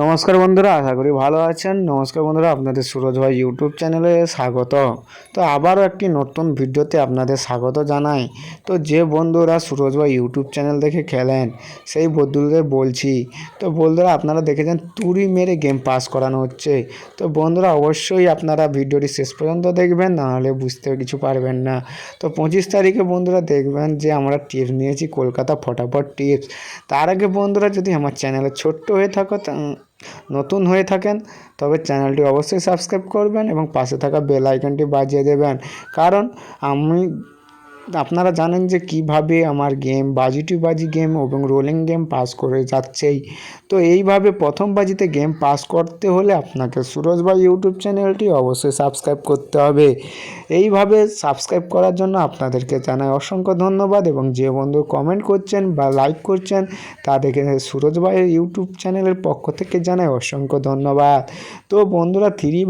নমস্কার বন্ধুরা, আশা করি ভালো আছেন। নমস্কার বন্ধুরা, আপনাদের সুরজ ভাই ইউটিউব চ্যানেলে স্বাগত। তো আবারও একটি নতুন ভিডিওতে আপনাদের স্বাগত জানাই। তো যে বন্ধুরা সুরজ ভাই ইউটিউব চ্যানেল দেখে খেলেন সেই বন্ধুদের বলছি, তো বন্ধুরা আপনারা দেখেছেন তুড়ি মেরে গেম পাস করানো হচ্ছে। তো বন্ধুরা অবশ্যই আপনারা ভিডিওটি শেষ পর্যন্ত দেখবেন, নাহলে বুঝতে কিছু পারবেন না। তো 25 তারিখে বন্ধুরা দেখবেন যে আমরা টিপস নিয়েছি, কলকাতা ফটাফট টিপস। তার আগে বন্ধুরা যদি আমার চ্যানেলে ছোট্ট হয়ে থাকো, নতুন হয়ে থাকেন, তবে চ্যানেলটি অবশ্যই সাবস্ক্রাইব করবেন এবং পাশে থাকা বেল আইকনটি বাজিয়ে দেবেন। কারণ আপনারা জানেন যে কিভাবে আমার গেম বাজি গেম এবং রোলিং গেম পাস করে যাচ্ছেই। তো এইভাবে প্রথম বাজিতে গেম পাস করতে হলে আপনাকে সুরজ ভাই ইউটিউব চ্যানেলটি অবশ্যই সাবস্ক্রাইব করতে হবে। এইভাবে সাবস্ক্রাইব করার জন্য আপনাদেরকে জানাই অসংখ্য ধন্যবাদ, এবং যে বন্ধু কমেন্ট করছেন বা লাইক করছেন তাদেরকে সুরজ ভাইয়ের ইউটিউব চ্যানেলের পক্ষ থেকে জানাই অসংখ্য ধন্যবাদ। তো বন্ধুরা 3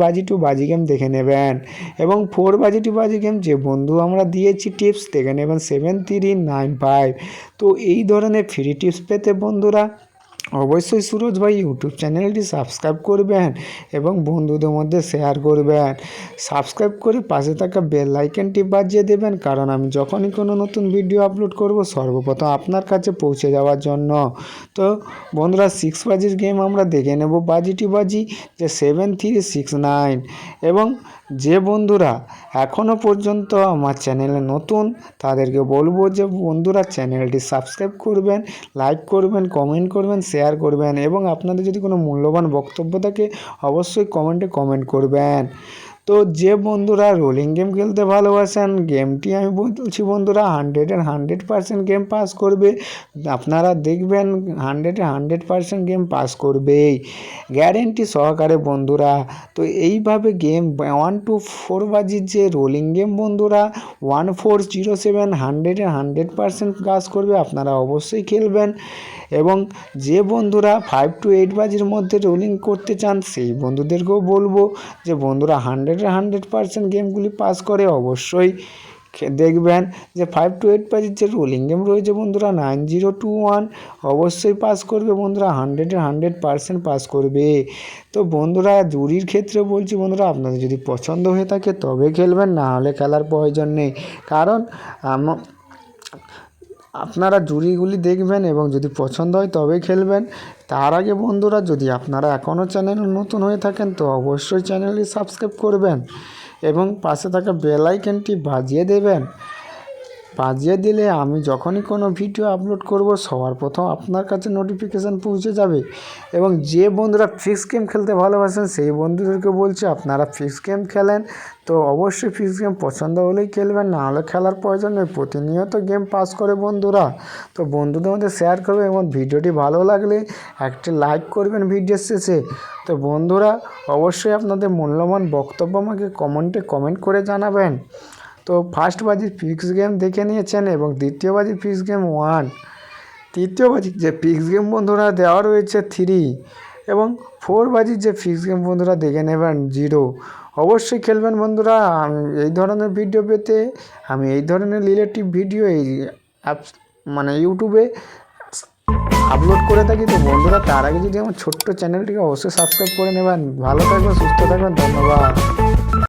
বাজি গেম দেখে নেবেন, এবং 4 বাজি গেম যে বন্ধু আমরা দিয়েছি টিপস দেখে নেবেন 7395। তো এই ধরনের ফ্রি টিপস পেতে বন্ধুরা অবশ্যই সুরজ ভাই ইউটিউব চ্যানেলটি সাবস্ক্রাইব করবেন এবং বন্ধুদের মধ্যে শেয়ার করবেন। সাবস্ক্রাইব করে পাশে থাকা বেল আইকনটি বাজিয়ে দেবেন, কারণ আমি যখনই কোনো নতুন ভিডিও আপলোড করব সর্বপ্রথম আপনার কাছে পৌঁছে যাওয়ার জন্য। তো বন্ধুরা 6 বাজির গেম আমরা দেখে নেব বাজি যে 7369। এবং যে বন্ধুরা এখনও পর্যন্ত আমার চ্যানেলে নতুন তাদেরকে বলবো যে বন্ধুরা চ্যানেলটি সাবস্ক্রাইব করবেন, লাইক করবেন, কমেন্ট করবেন, শেয়ার করবেন, এবং আপনাদের যদি কোনো মূল্যবান বক্তব্য থাকে অবশ্যই কমেন্টে কমেন্ট করবেন। তো যে বন্ধুরা রোলিং গেম খেলতে ভালোবাসেন, গেমটি আমি বলছি বন্ধুরা 100% গেম পাস করবে। আপনারা দেখবেন 100% গেম পাস করবেই, গ্যারেন্টি সহকারে বন্ধুরা। তো এইভাবে গেম 1 to 4 বাজির যে রোলিং গেম বন্ধুরা 1407 100% কাজ করবে, আপনারা অবশ্যই খেলবেন। এবং যে বন্ধুরা 5 to 8 বাজির মধ্যে রোলিং করতে চান সেই বন্ধুদেরকেও বলবো যে বন্ধুরা 100% গেমগুলি পাস করে অবশ্যই দেখবেন। যে 5 to 8 বাজির যে রোলিং গেম রয়েছে বন্ধুরা 9021 অবশ্যই পাস করবে বন্ধুরা, 100% পাস করবে। তো বন্ধুরা জুরির ক্ষেত্রে বলছি বন্ধুরা, আপনাদের যদি পছন্দ হয়ে থাকে তবে খেলবেন, না হলে খেলার প্রয়োজন নেই। কারণ আপনারা জুরিগুলি দেখবেন এবং যদি পছন্দ হয় তবেই খেলবেন। তার আগে বন্ধুরা যদি আপনারা এখনও চ্যানেল নতুন হয়ে থাকেন তো অবশ্যই চ্যানেলটি সাবস্ক্রাইব করবেন এবং পাশে থাকা বেল আইকনটি বাজিয়ে দেবেন। বাজিয়ে দিলে আমি যখনই কোনো ভিডিও আপলোড করব সবার প্রথম আপনার কাছে নোটিফিকেশান পৌঁছে যাবে। এবং যে বন্ধুরা ফিক্স গেম খেলতে ভালোবাসেন সেই বন্ধুদেরকে বলছি আপনারা ফিক্স গেম খেলেন, তো অবশ্যই ফিক্স গেম পছন্দ হলেই খেলবেন, না হলে খেলার প্রয়োজন নেই। প্রতিনিয়ত গেম পাস করে বন্ধুরা। তো বন্ধুদের মধ্যে শেয়ার করবেন এবং ভিডিওটি ভালো লাগলে একটি লাইক করবেন ভিডিওর শেষে। তো বন্ধুরা অবশ্যই আপনাদের মূল্যবান বক্তব্য আমাকে কমেন্ট করে জানাবেন। তো ফার্স্ট বাজির ফিক্স গেম দেখে নিয়েছেন এবং দ্বিতীয় বাজির ফিক্স গেম 1, তৃতীয় বাজির যে ফিক্স গেম বন্ধুরা দেওয়া রয়েছে 3, এবং 4 বাজির যে ফিক্স গেম বন্ধুরা দেখে নেবেন 0। অবশ্যই খেলবেন বন্ধুরা। এই ধরনের ভিডিও পেতে আমি এই ধরনের রিলেটিভ ভিডিও এই অ্যাপস ইউটিউবে আপলোড করে থাকি। তো বন্ধুরা তার আগে যদি আমার ছোট্ট চ্যানেলটিকে অবশ্যই সাবস্ক্রাইব করে নেবেন। ভালো থাকবেন, সুস্থ থাকবেন, ধন্যবাদ।